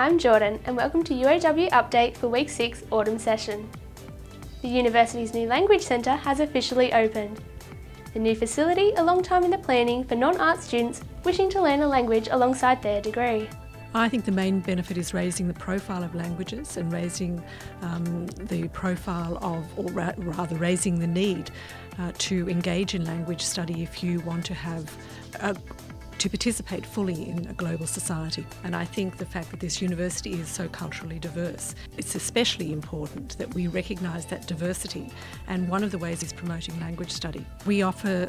I'm Jordan and welcome to UOW Update for Week 6 Autumn Session. The university's new Language Centre has officially opened. The new facility, a long time in the planning for non-art students wishing to learn a language alongside their degree. I think the main benefit is raising the profile of languages and raising the profile of, or rather raising the need to engage in language study if you want to have to participate fully in a global society. And I think the fact that this university is so culturally diverse, it's especially important that we recognise that diversity, and one of the ways is promoting language study. We offer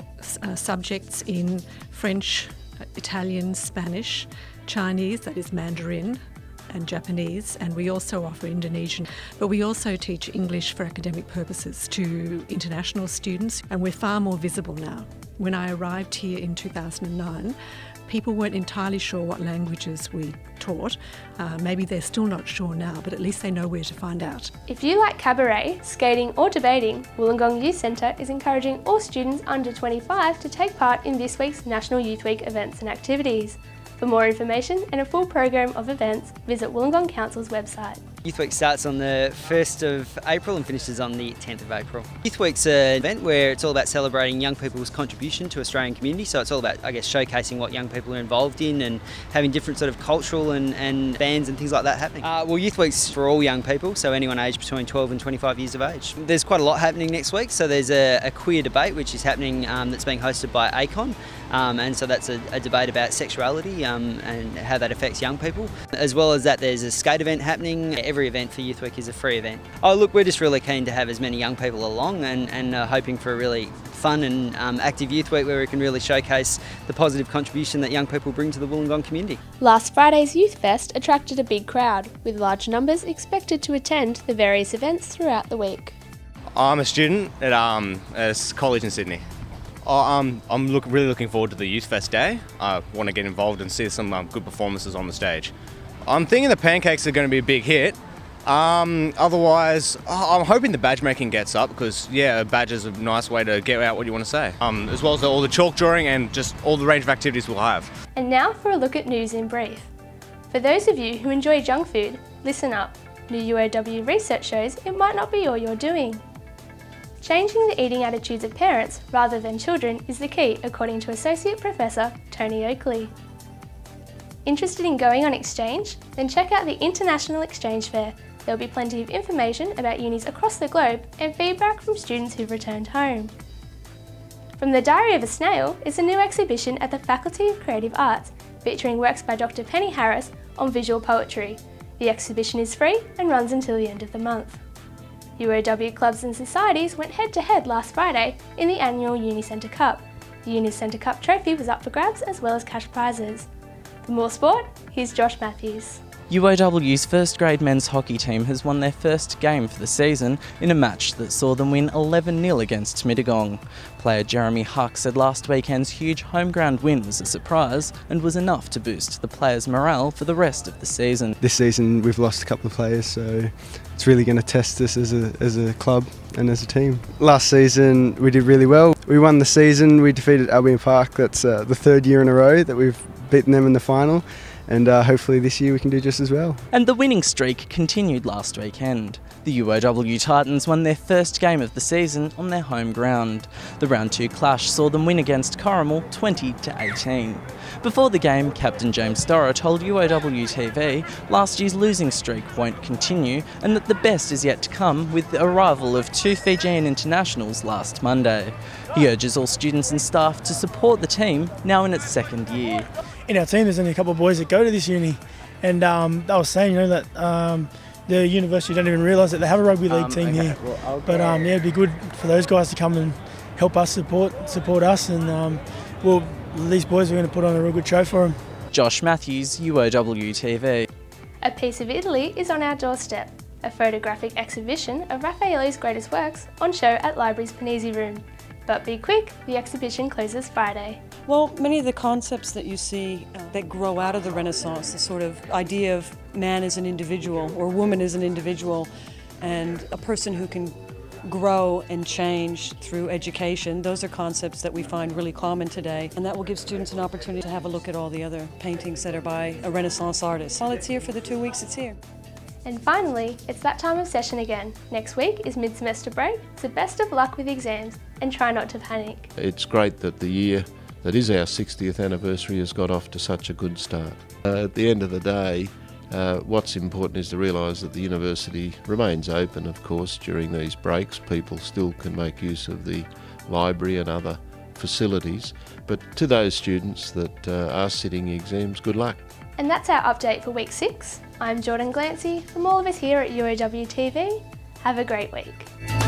subjects in French, Italian, Spanish, Chinese, that is Mandarin, and Japanese, and we also offer Indonesian, but we also teach English for academic purposes to international students, and we're far more visible now. When I arrived here in 2009, people weren't entirely sure what languages we taught. Maybe they're still not sure now, but at least they know where to find out. If you like cabaret, skating or debating, Wollongong Youth Centre is encouraging all students under 25 to take part in this week's National Youth Week events and activities. For more information and a full program of events, visit Wollongong Council's website. Youth Week starts on the 1st of April and finishes on the 10th of April. Youth Week's an event where it's all about celebrating young people's contribution to Australian community, so it's all about, I guess, showcasing what young people are involved in and having different sort of cultural and bands and things like that happening. Well, Youth Week's for all young people, so anyone aged between 12 and 25 years of age. There's quite a lot happening next week, so there's a queer debate which is happening that's being hosted by ACON, and so that's a debate about sexuality and how that affects young people. As well as that, there's a skate event happening. Every event for Youth Week is a free event. Oh look, we're just really keen to have as many young people along and hoping for a really fun and active Youth Week where we can really showcase the positive contribution that young people bring to the Wollongong community. Last Friday's Youth Fest attracted a big crowd, with large numbers expected to attend the various events throughout the week. I'm a student at a college in Sydney. I'm really looking forward to the Youth Fest day. I want to get involved and see some good performances on the stage. I'm thinking the pancakes are going to be a big hit. Otherwise, I'm hoping the badge making gets up because, yeah, a badge is a nice way to get out what you want to say. As well as all the chalk drawing and just all the range of activities we'll have. And now for a look at news in brief. For those of you who enjoy junk food, listen up. New UOW research shows it might not be all you're doing. Changing the eating attitudes of parents rather than children is the key, according to Associate Professor Tony Oakley. Interested in going on exchange? Then check out the International Exchange Fair. There'll be plenty of information about unis across the globe and feedback from students who've returned home. From the Diary of a Snail is a new exhibition at the Faculty of Creative Arts, featuring works by Dr. Penny Harris on visual poetry. The exhibition is free and runs until the end of the month. UOW clubs and societies went head-to-head last Friday in the annual Uni Centre Cup. The Uni Centre Cup trophy was up for grabs as well as cash prizes. For more sport, here's Josh Mathews. UOW's first grade men's hockey team has won their first game for the season in a match that saw them win 11-0 against Mittagong. Player Jeremy Huck said last weekend's huge home ground win was a surprise and was enough to boost the players' morale for the rest of the season. This season we've lost a couple of players, so it's really going to test us as a club and as a team. Last season we did really well. We won the season, we defeated Albion Park. That's the third year in a row that we've beaten them in the final. And hopefully this year we can do just as well. And the winning streak continued last weekend. The UOW Titans won their first game of the season on their home ground. The round 2 clash saw them win against Corrimal 20-18. Before the game, Captain James Storrer told UOW TV last year's losing streak won't continue and that the best is yet to come with the arrival of 2 Fijian internationals last Monday. He urges all students and staff to support the team now in its second year. In our team there's only a couple of boys that go to this uni, and they were saying, you know, that the university don't even realise that they have a rugby league team here. Well, but yeah, it'd be good for those guys to come and help us support us, and these boys are going to put on a real good show for them. Josh Mathews, UOW TV. A piece of Italy is on our doorstep. A photographic exhibition of Raphael's greatest works on show at Library's Panisi Room. But be quick, the exhibition closes Friday. Well, many of the concepts that you see that grow out of the Renaissance, the sort of idea of man as an individual or woman as an individual, and a person who can grow and change through education. Those are concepts that we find really common today, and that will give students an opportunity to have a look at all the other paintings that are by a Renaissance artist. While it's here for the 2 weeks, it's here. And finally, it's that time of session again. Next week is mid-semester break, so best of luck with exams and try not to panic. It's great that the year that is our 60th anniversary has got off to such a good start. At the end of the day, what's important is to realise that the university remains open, of course, during these breaks. People still can make use of the library and other facilities, but to those students that are sitting exams, good luck. And that's our update for week 6. I'm Glancy. From all of us here at UOW TV, have a great week.